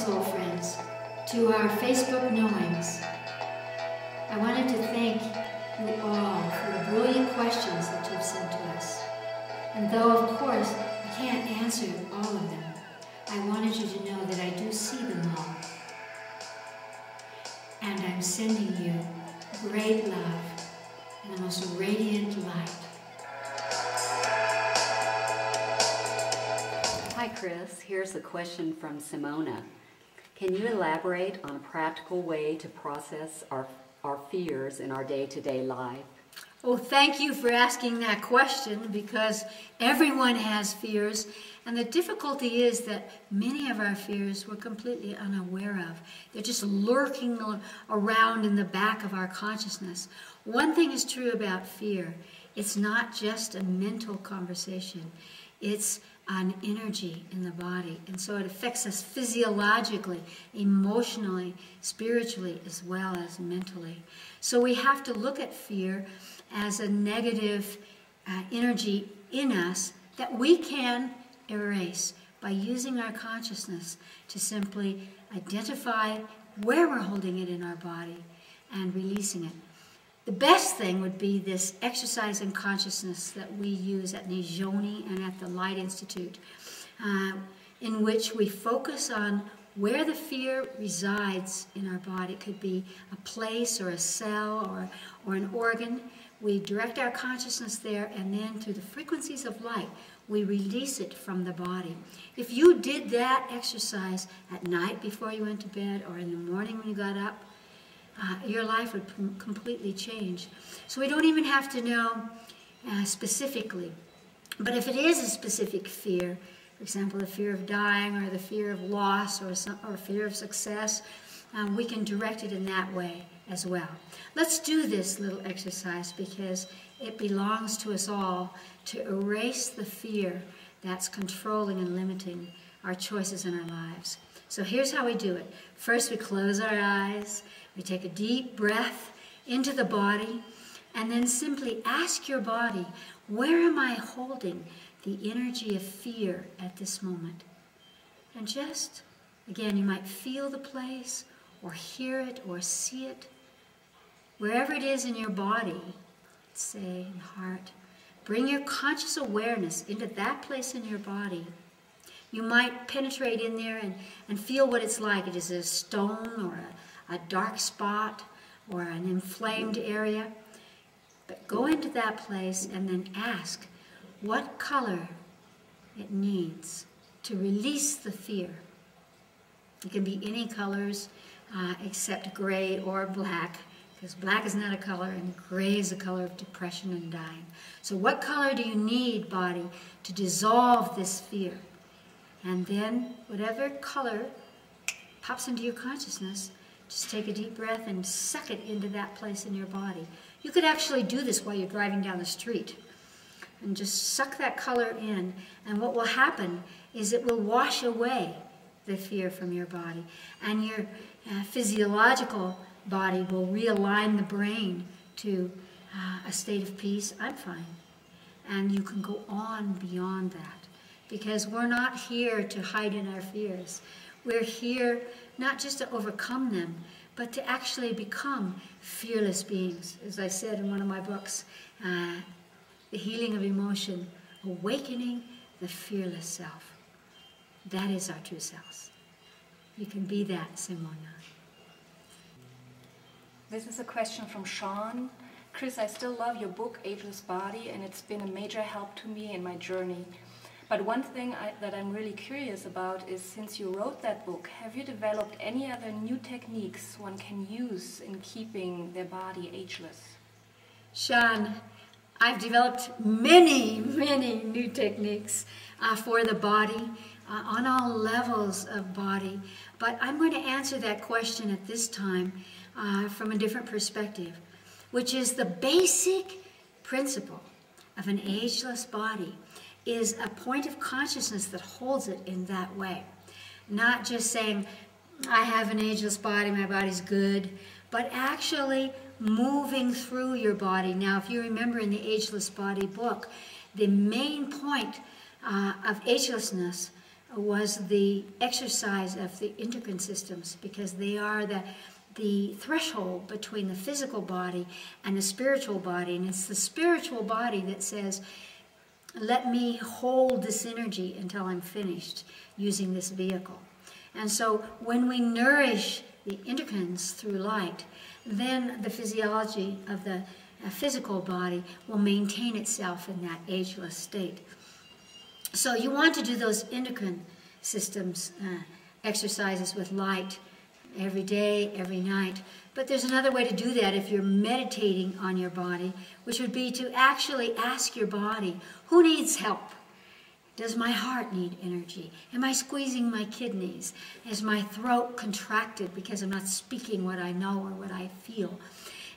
soul friends, to our Facebook knowings. I wanted to thank you all for the brilliant questions that you've sent to us. And though, of course, I can't answer all of them, I wanted you to know that I do see them all. And I'm sending you great love and the most radiant light. Hi, Chris. Here's a question from Simona. Can you elaborate on a practical way to process our fears in our day-to-day life? Oh, thank you for asking that question, because everyone has fears, and the difficulty is that many of our fears we're completely unaware of. They're just lurking around in the back of our consciousness. One thing is true about fear. It's not just a mental conversation. It's an energy in the body, and so it affects us physiologically, emotionally, spiritually, as well as mentally. So we have to look at fear as a negative energy in us that we can erase by using our consciousness to simply identify where we're holding it in our body and releasing it. The best thing would be this exercise in consciousness that we use at Nijoni and at the Light Institute, in which we focus on where the fear resides in our body. It could be a place or a cell or an organ. We direct our consciousness there, and then through the frequencies of light, we release it from the body. If you did that exercise at night before you went to bed or in the morning when you got up, your life would completely change. So we don't even have to know specifically. But if it is a specific fear, for example, the fear of dying or the fear of loss or fear of success, we can direct it in that way as well. Let's do this little exercise because it belongs to us all to erase the fear that's controlling and limiting our choices in our lives. So here's how we do it. First, we close our eyes. We take a deep breath into the body, and then simply ask your body, where am I holding the energy of fear at this moment? And just, again, you might feel the place, or hear it, or see it. Wherever it is in your body, say, in heart, bring your conscious awareness into that place in your body. You might penetrate in there and feel what it's like. It is a stone or a dark spot or an inflamed area. But go into that place and then ask what color it needs to release the fear. It can be any colors except gray or black, because black is not a color and gray is a color of depression and dying. So what color do you need, body, to dissolve this fear? And then whatever color pops into your consciousness, just take a deep breath and suck it into that place in your body. You could actually do this while you're driving down the street. And just suck that color in. And what will happen is it will wash away the fear from your body. And your physiological body will realign the brain to a state of peace. I'm fine. And you can go on beyond that. Because we're not here to hide in our fears. We're here not just to overcome them, but to actually become fearless beings. As I said in one of my books, The Healing of Emotion, Awakening the Fearless Self. That is our true selves. You can be that, Simona. This is a question from Sean. Chris, I still love your book, Ageless Body, and it's been a major help to me in my journey. But one thing that I'm really curious about is, since you wrote that book, have you developed any other new techniques one can use in keeping their body ageless? Sean, I've developed many, many new techniques for the body, on all levels of body. But I'm going to answer that question at this time from a different perspective, which is the basic principle of an ageless body is a point of consciousness that holds it in that way. Not just saying, I have an ageless body, my body's good, but actually moving through your body. Now, if you remember in the Ageless Body book, the main point of agelessness was the exercise of the endocrine systems, because they are the threshold between the physical body and the spiritual body. And it's the spiritual body that says, let me hold this energy until I'm finished using this vehicle. And so when we nourish the endocrines through light, then the physiology of the physical body will maintain itself in that ageless state. So you want to do those endocrine systems exercises with light every day, every night. But there's another way to do that if you're meditating on your body, which would be to actually ask your body, who needs help? Does my heart need energy? Am I squeezing my kidneys? Is my throat contracted because I'm not speaking what I know or what I feel?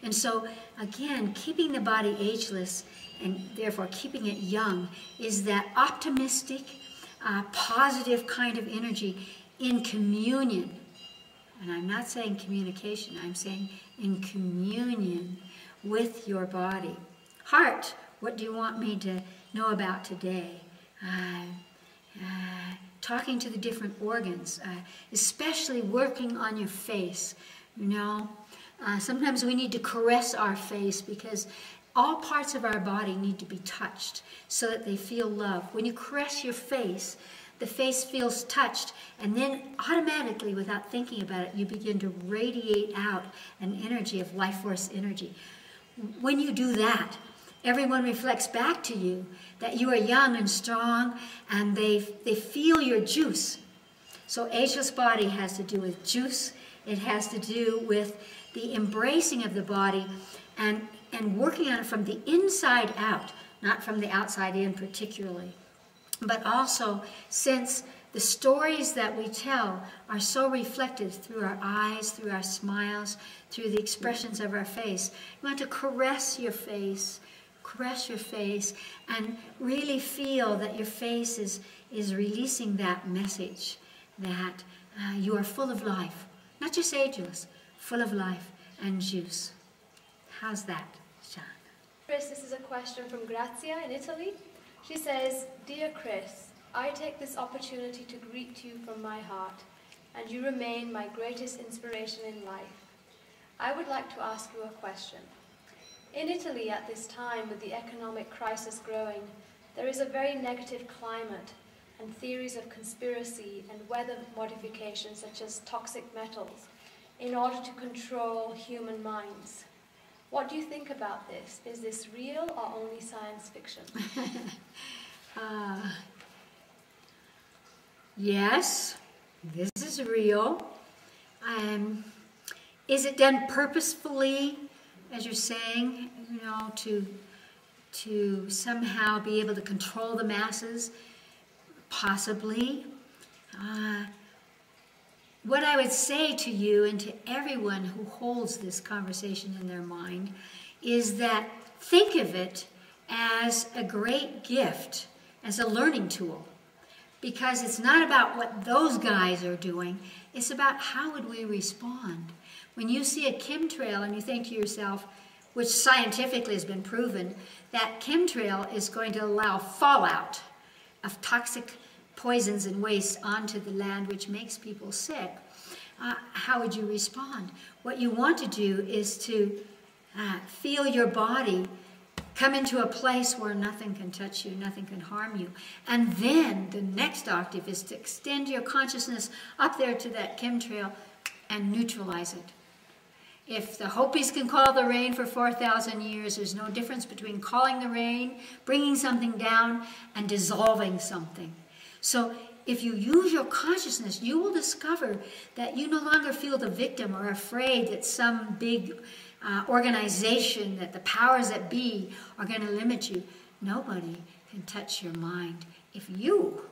And so, again, keeping the body ageless and therefore keeping it young is that optimistic, positive kind of energy in communion. And I'm not saying communication, I'm saying in communion with your body. Heart, what do you want me to know about today? Talking to the different organs, especially working on your face. You know, sometimes we need to caress our face because all parts of our body need to be touched so that they feel love. When you caress your face, the face feels touched, and then automatically, without thinking about it, you begin to radiate out an energy of life force energy. When you do that, everyone reflects back to you that you are young and strong, and they feel your juice. So ageless body has to do with juice. It has to do with the embracing of the body and working on it from the inside out, not from the outside in particularly. But also, since the stories that we tell are so reflected through our eyes, through our smiles, through the expressions of our face, you want to caress your face, and really feel that your face is releasing that message that you are full of life. Not just ageless, full of life and juice. How's that, Sean? Chris, this is a question from Grazia in Italy. She says, "Dear Chris, I take this opportunity to greet you from my heart, and you remain my greatest inspiration in life. I would like to ask you a question. In Italy at this time, with the economic crisis growing, there is a very negative climate and theories of conspiracy and weather modification such as toxic metals in order to control human minds. What do you think about this? Is this real or only science fiction?" Yes, this is real. Is it done purposefully, as you're saying, you know, to somehow be able to control the masses? Possibly. What I would say to you and to everyone who holds this conversation in their mind is that think of it as a great gift, as a learning tool. Because it's not about what those guys are doing, it's about how would we respond. When you see a chemtrail and you think to yourself, which scientifically has been proven, that chemtrail is going to allow fallout of toxic poisons and waste onto the land, which makes people sick, how would you respond? What you want to do is to feel your body come into a place where nothing can touch you, nothing can harm you. And then the next octave is to extend your consciousness up there to that chemtrail and neutralize it. If the Hopis can call the rain for 4,000 years, there's no difference between calling the rain, bringing something down, and dissolving something. So if you use your consciousness, you will discover that you no longer feel the victim or afraid that some big organization, that the powers that be are going to limit you. Nobody can touch your mind. If you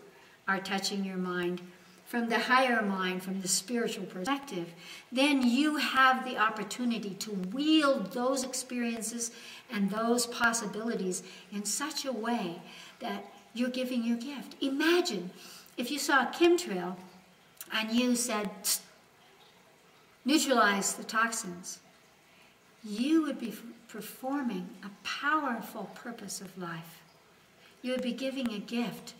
are touching your mind from the higher mind, from the spiritual perspective, then you have the opportunity to wield those experiences and those possibilities in such a way that you're giving your gift. Imagine if you saw a chemtrail and you said, neutralize the toxins. You would be performing a powerful purpose of life. You would be giving a gift.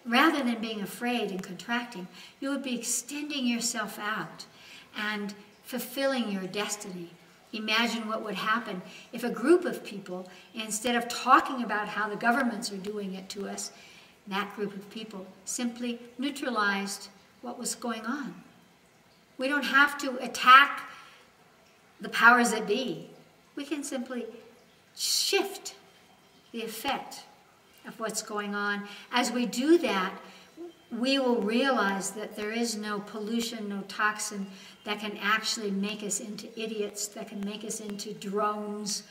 rather than being afraid and contracting, you would be extending yourself out and fulfilling your destiny. Imagine what would happen if a group of people, instead of talking about how the governments are doing it to us, that group of people simply neutralized what was going on. We don't have to attack the powers that be. We can simply shift the effect of what's going on. As we do that, we will realize that there is no pollution, no toxin that can actually make us into idiots, that can make us into drones,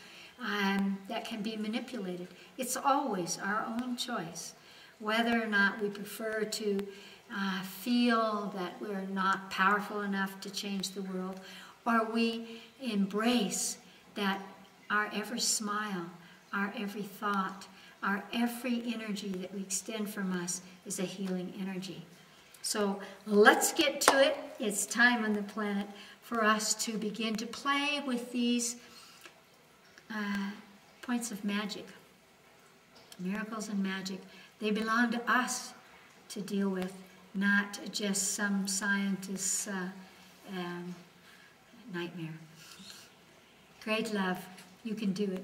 that can be manipulated. It's always our own choice whether or not we prefer to feel that we're not powerful enough to change the world, or we embrace that our every smile, our every thought, our every energy that we extend from us is a healing energy. So let's get to it. It's time on the planet for us to begin to play with these points of magic. Miracles and magic. They belong to us to deal with, not just some scientist's nightmare. Great love. You can do it.